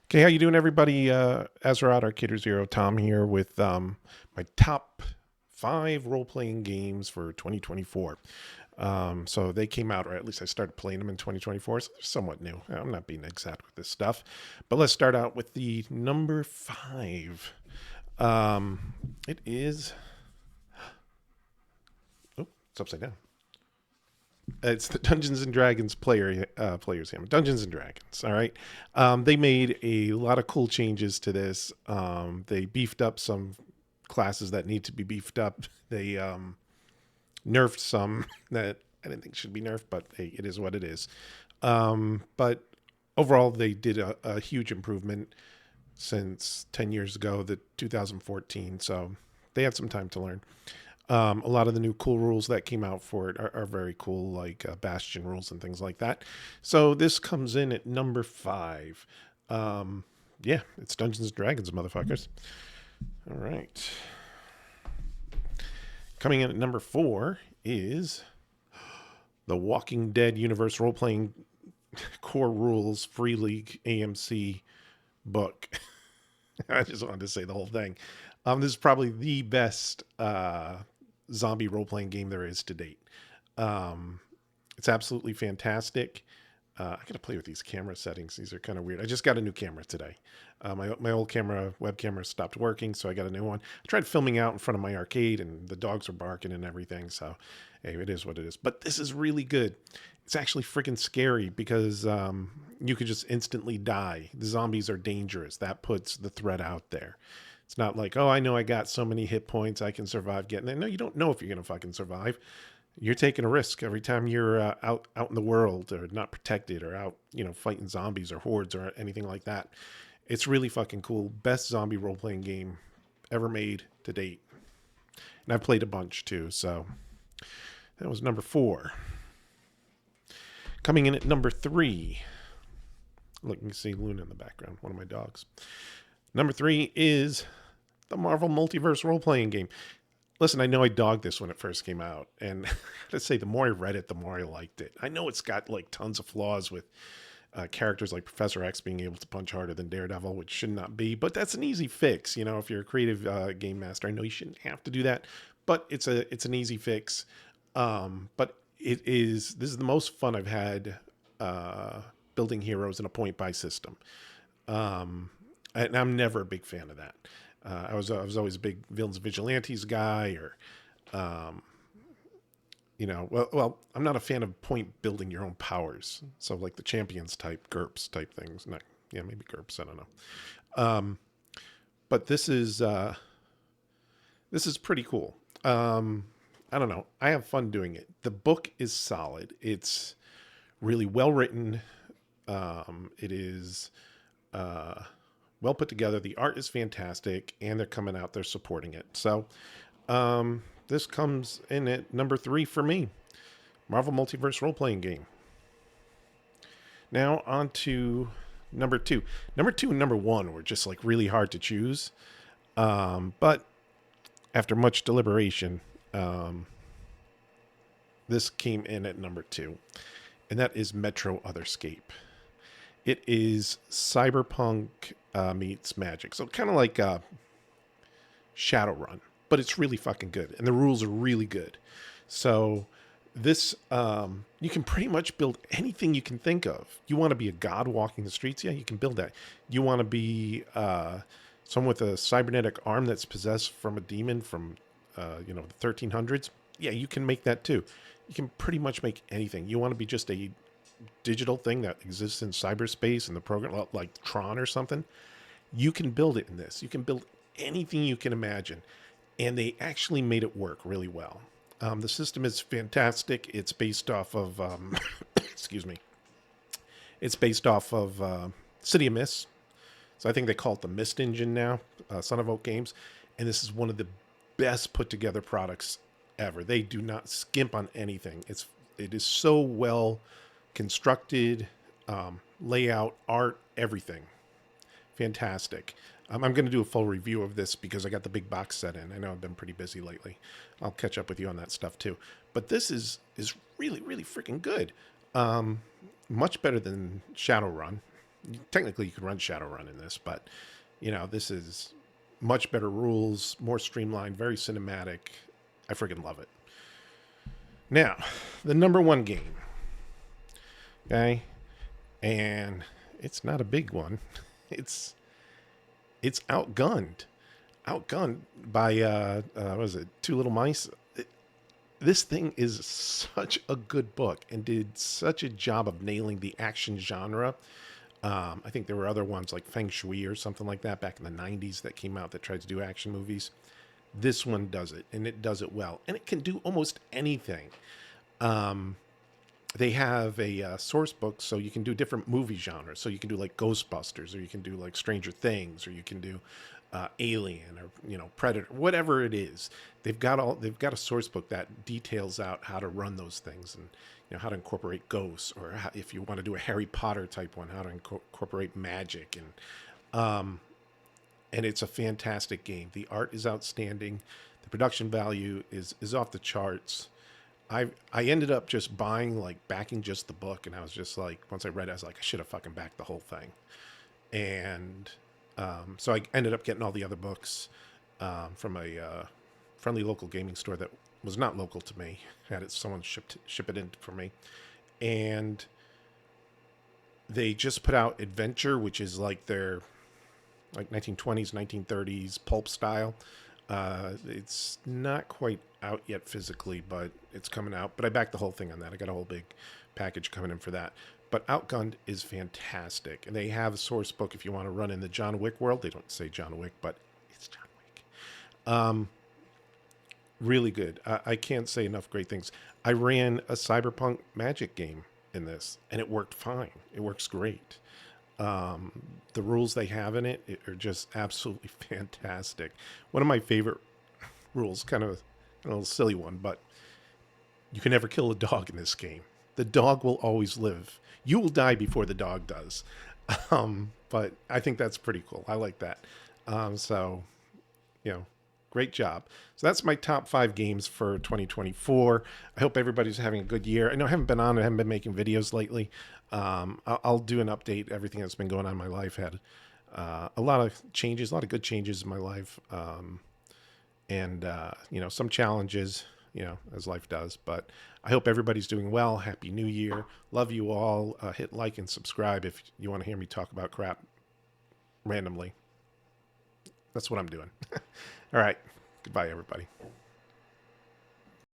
Okay, how you doing, everybody? Azeroth Arcader Zero, Tom here with my top 5 role-playing games for 2024. So they came out, or at least I started playing them in 2024, so they're somewhat new. I'm not being exact with this stuff, but let's start out with the number 5. It is, oh, it's upside down. It's the Dungeons and Dragons players game. Dungeons and Dragons. All right. They made a lot of cool changes to this. They beefed up some classes that need to be beefed up. They nerfed some that I didn't think should be nerfed, but hey, it is what it is. But overall, they did a huge improvement since 10 years ago, the 2014. So they had some time to learn. A lot of the new cool rules that came out for it are very cool, like Bastion rules and things like that. So this comes in at number 5. Yeah, it's Dungeons and Dragons, motherfuckers. All right. Coming in at number 4 is the Walking Dead Universe Role Playing Core Rules Free League AMC book. I just wanted to say the whole thing. This is probably the best zombie role playing game there is to date. Um, it's absolutely fantastic. I got to play with these camera settings. These are kind of weird. I just got a new camera today. My old camera, web camera, stopped working, so I got a new one. I tried filming out in front of my arcade, and the dogs were barking and everything. So, hey, it is what it is. But this is really good. It's actually freaking scary because you could just instantly die. The zombies are dangerous. That puts the threat out there. It's not like, oh, I know I got so many hit points, I can survive getting there. No, you don't know if you're going to fucking survive. You're taking a risk every time you're out in the world or not protected or out, fighting zombies or hordes or anything like that. It's really fucking cool. Best zombie role playing game ever made to date. And I've played a bunch too. So that was number 4. Coming in at number 3. Look, you can see Luna in the background, one of my dogs. Number 3 is the Marvel Multiverse role playing game. Listen, I know I dogged this when it first came out, and let's say the more I read it, the more I liked it. I know it's got like tons of flaws with characters like Professor X being able to punch harder than Daredevil, which should not be, but that's an easy fix. If you're a creative game master, I know you shouldn't have to do that, but it's an easy fix. But this is the most fun I've had building heroes in a point buy system. And I'm never a big fan of that. I was always a big villains vigilantes guy, or well, I'm not a fan of point building your own powers. So like the champions type, GURPS type things. Not, yeah, maybe GURPS. I don't know. But this is pretty cool. I don't know. I have fun doing it. The book is solid. It's really well written. It is well put together. The art is fantastic, and they're coming out. They're supporting it. So this comes in at number 3 for me. Marvel Multiverse role playing game. Now on to number 2. Number 2 and number 1 were just like really hard to choose, but after much deliberation, this came in at number 2, and that is Metro Otherscape. It is cyberpunk meets magic. So kind of like Shadowrun, but it's really fucking good. And the rules are really good. So this, you can pretty much build anything you can think of. You want to be a god walking the streets? Yeah, you can build that. You want to be someone with a cybernetic arm that's possessed from a demon from, the 1300s? Yeah, you can make that too. You can pretty much make anything. You want to be just a digital thing that exists in cyberspace in the program, like Tron or something, you can build it in this. You can build anything you can imagine. And they actually made it work really well. The system is fantastic. It's based off of, excuse me, it's based off of City of Mist. So I think they call it the Mist Engine now, Son of Oak Games. And this is one of the best put together products ever. They do not skimp on anything. It is so well constructed, layout, art, everything. Fantastic. I'm going to do a full review of this because I got the big box set in. I know I've been pretty busy lately. I'll catch up with you on that stuff too. But this is really, really freaking good. Much better than Shadowrun. Technically, you could run Shadowrun in this, but this is much better rules, more streamlined, very cinematic. I freaking love it. Now, the number one game, okay, and it's not a big one. It's Outgunned. Outgunned by what was it? Two Little Mice. This thing is such a good book and did such a job of nailing the action genre. I think there were other ones like Feng Shui or something like that back in the 90s that came out that tried to do action movies. This one does it, and it does it well. And it can do almost anything. They have a source book, so you can do different movie genres. So you can do like Ghostbusters, or you can do like Stranger Things, or you can do Alien, or Predator, whatever it is. They've got a source book that details out how to run those things, and how to incorporate ghosts, or if you want to do a Harry Potter type one, how to incorporate magic, and it's a fantastic game. The art is outstanding, the production value is off the charts. I ended up just backing just the book, and I was just like, once I read it, I was like, I should have fucking backed the whole thing. And so I ended up getting all the other books from a friendly local gaming store that was not local to me. Had someone ship it in for me, and they just put out Adventure, which is like their 1920s, 1930s pulp style. It's not quite out yet physically, but it's coming out. But I backed the whole thing on that. I got a whole big package coming in for that. But Outgunned is fantastic. And they have a source book if you want to run in the John Wick world. They don't say John Wick, but it's John Wick. Really good. I can't say enough great things. I ran a cyberpunk magic game in this, and it worked fine. It works great. The rules they have in it are just absolutely fantastic. One of my favorite rules, kind of a little silly one, but you can never kill a dog in this game. The dog will always live. You will die before the dog does. But I think that's pretty cool. I like that. So, great job. So that's my top 5 games for 2024. I hope everybody's having a good year. I know I haven't been on. I haven't been making videos lately. I'll do an update. Everything that's been going on in my life had a lot of changes, a lot of good changes in my life. And some challenges, as life does. But I hope everybody's doing well. Happy New Year. Love you all. Hit like and subscribe if you want to hear me talk about crap randomly. That's what I'm doing. All right. Goodbye, everybody.